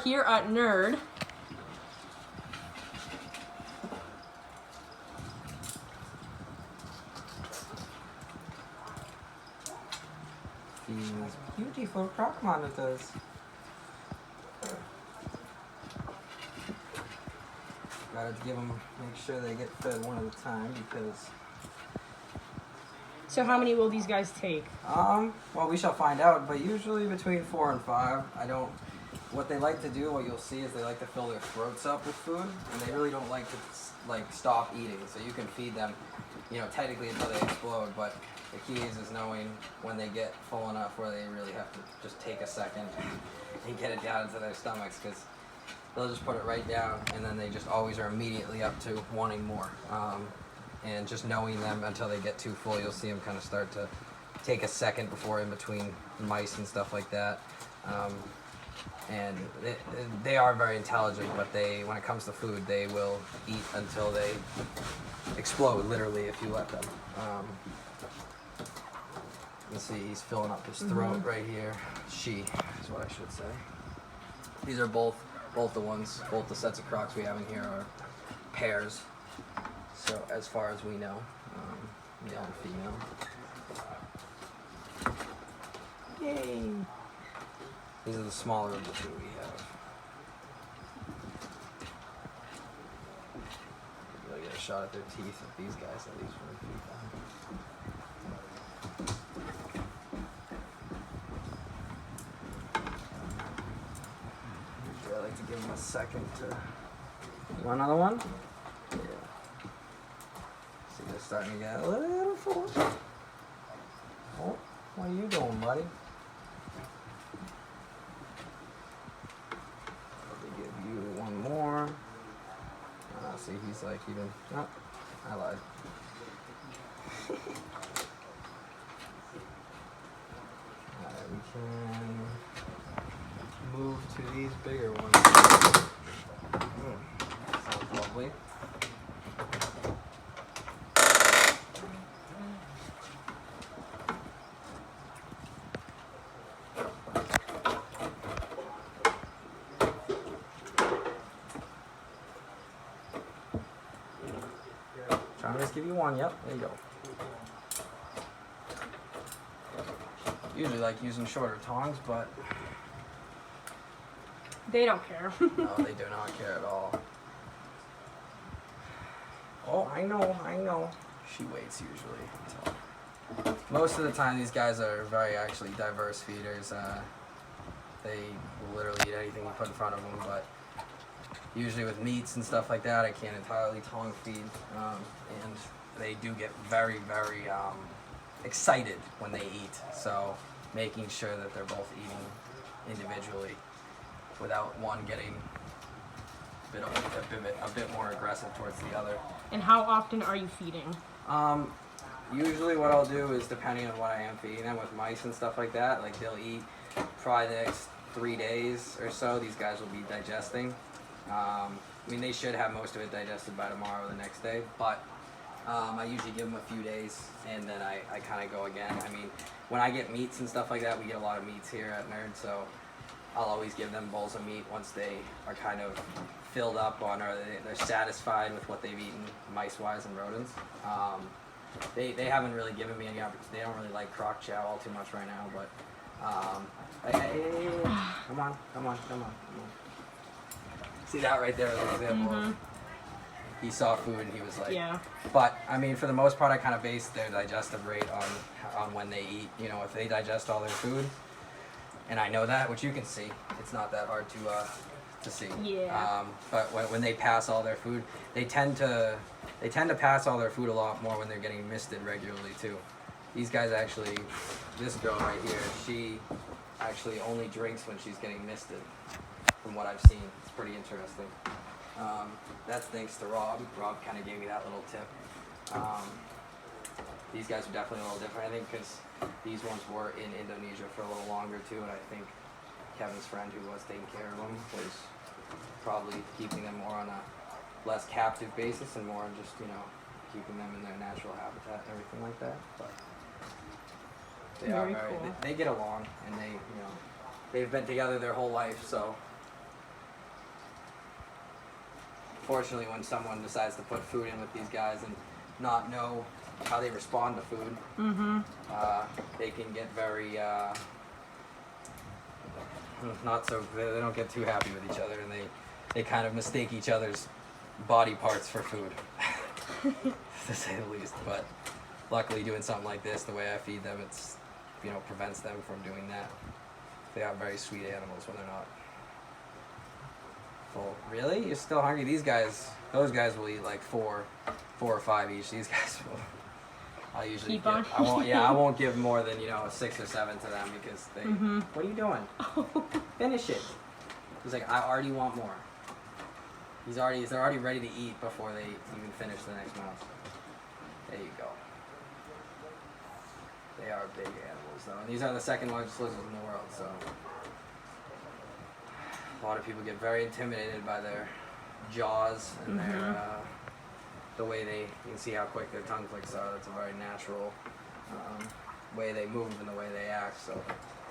here at Nerd. These beautiful Croc monitors. Gotta give them, make sure they get fed one at a time because. So how many will these guys take? Well, we shall find out, but usually between 4 and 5. What they like to do, what you'll see is they like to fill their throats up with food, and they really don't like to stop eating. So you can feed them, technically until they explode, but the key is knowing when they get full enough where they really have to just take a second and get it down into their stomachs, because they'll just put it right down, and then they just always are immediately up to wanting more. And just knowing them until they get too full, you'll see them kind of start to take a second before in between mice and stuff like that. And they are very intelligent, but when it comes to food, they will eat until they explode, literally, if you let them. You see, he's filling up his throat right here. She is what I should say. These are both the sets of Crocs we have in here are pairs. So as far as we know, male and female. Yay! These are the smaller of the two we have. Really get a shot at their teeth with these guys, at least for the feet. Usually I like to give them a second to. You want another one? Yeah. See, they're starting to get a little full. Oh, what are you doing, buddy? See, he's like even. Oh, I lied. Alright, we can move to these bigger ones. Sounds lovely. I'll just give you one. Yep, there you go. Usually like using shorter tongs, but they don't care. No, they do not care at all. Oh, I know. She waits usually. So. Most of the time, these guys are very actually diverse feeders. They will literally eat anything you put in front of them, but usually with meats and stuff like that, I can't entirely tongue feed, and they do get very, very excited when they eat. So making sure that they're both eating individually without one getting a bit more aggressive towards the other. And how often are you feeding? Usually what I'll do is, depending on what I am feeding them, with mice and stuff like that, like they'll eat probably the next 3 days or so. These guys will be digesting. I mean, they should have most of it digested by tomorrow or the next day, but I usually give them a few days, and then I kind of go again. I mean, when I get meats and stuff like that, we get a lot of meats here at Nerd, so I'll always give them bowls of meat once they are kind of filled up on, or they're satisfied with what they've eaten, mice-wise and rodents. They haven't really given me any opportunity. They don't really like Croc chow all too much right now, but hey, come on. See that right there as an example. He saw food and he was like, yeah. But I mean, for the most part, I kind of base their digestive rate on when they eat. You know, if they digest all their food, and I know that, which you can see, it's not that hard to see. Yeah. But when they pass all their food, they tend to pass all their food a lot more when they're getting misted regularly too. These guys actually, this girl right here, she actually only drinks when she's getting misted. From what I've seen, it's pretty interesting. That's thanks to Rob. Rob kind of gave me that little tip. These guys are definitely a little different, I think, because these ones were in Indonesia for a little longer too, and I think Kevin's friend who was taking care of them was probably keeping them more on a less captive basis and more on just, keeping them in their natural habitat and everything like that. But they Very cool. they get along, and they've been together their whole life, so Fortunately, when someone decides to put food in with these guys and not know how they respond to food, they can get very not so. They don't get too happy with each other, and they kind of mistake each other's body parts for food, to say the least. But luckily, doing something like this, the way I feed them, it's prevents them from doing that. They are very sweet animals when they're not full. Really? You're still hungry? Those guys will eat like four or five each. These guys will. I'll usually Keep on. I won't give more than 6 or 7 to them because they. What are you doing? Finish it. He's like, I already want more. They're already ready to eat before they even finish the next mouse. There you go. They are big animals though, and these are the second largest lizards in the world. So a lot of people get very intimidated by their jaws and the way you can see how quick their tongue clicks are. That's a very natural way they move and the way they act. So,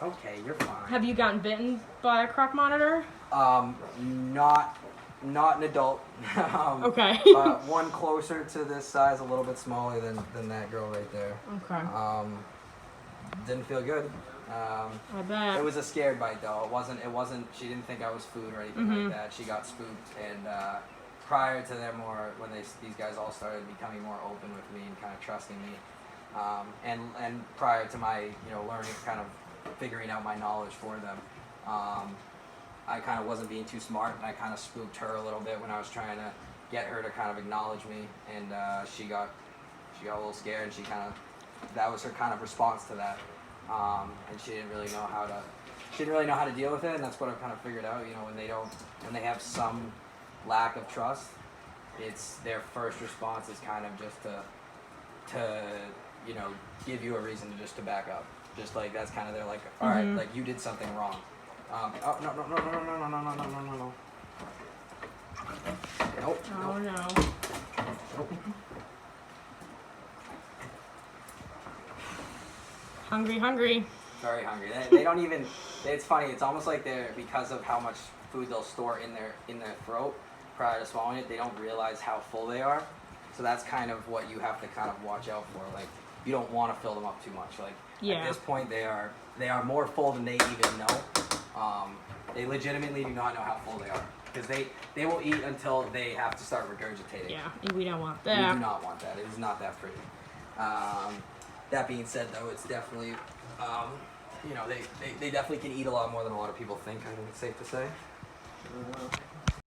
okay, you're fine. Have you gotten bitten by a croc monitor? Not an adult. Okay. One closer to this size, a little bit smaller than that girl right there. Okay. Didn't feel good. I bet. It was a scared bite though. It wasn't. She didn't think I was food or anything like that. She got spooked, and prior to them, when these guys all started becoming more open with me and kind of trusting me, and prior to my learning, kind of figuring out my knowledge for them, I kind of wasn't being too smart, and I kind of spooked her a little bit when I was trying to get her to kind of acknowledge me, and she got a little scared, and that was her kind of response to that. And she didn't really know how to deal with it, and that's what I've kind of figured out. When they have some lack of trust, it's their first response is kind of just to give you a reason to back up. Just like that's kind of they're like, all right, like you did something wrong. Oh no. Nope. Oh no. Nope. Hungry. Very hungry. They don't even. It's funny. It's almost like because of how much food they'll store in their throat prior to swallowing it. They don't realize how full they are. So that's kind of what you have to kind of watch out for. Like you don't want to fill them up too much. Like at this point, they are more full than they even know. They legitimately do not know how full they are because they will eat until they have to start regurgitating. Yeah, we don't want that. We do not want that. It is not that pretty. That being said, though, it's definitely, they definitely can eat a lot more than a lot of people think, I think it's safe to say.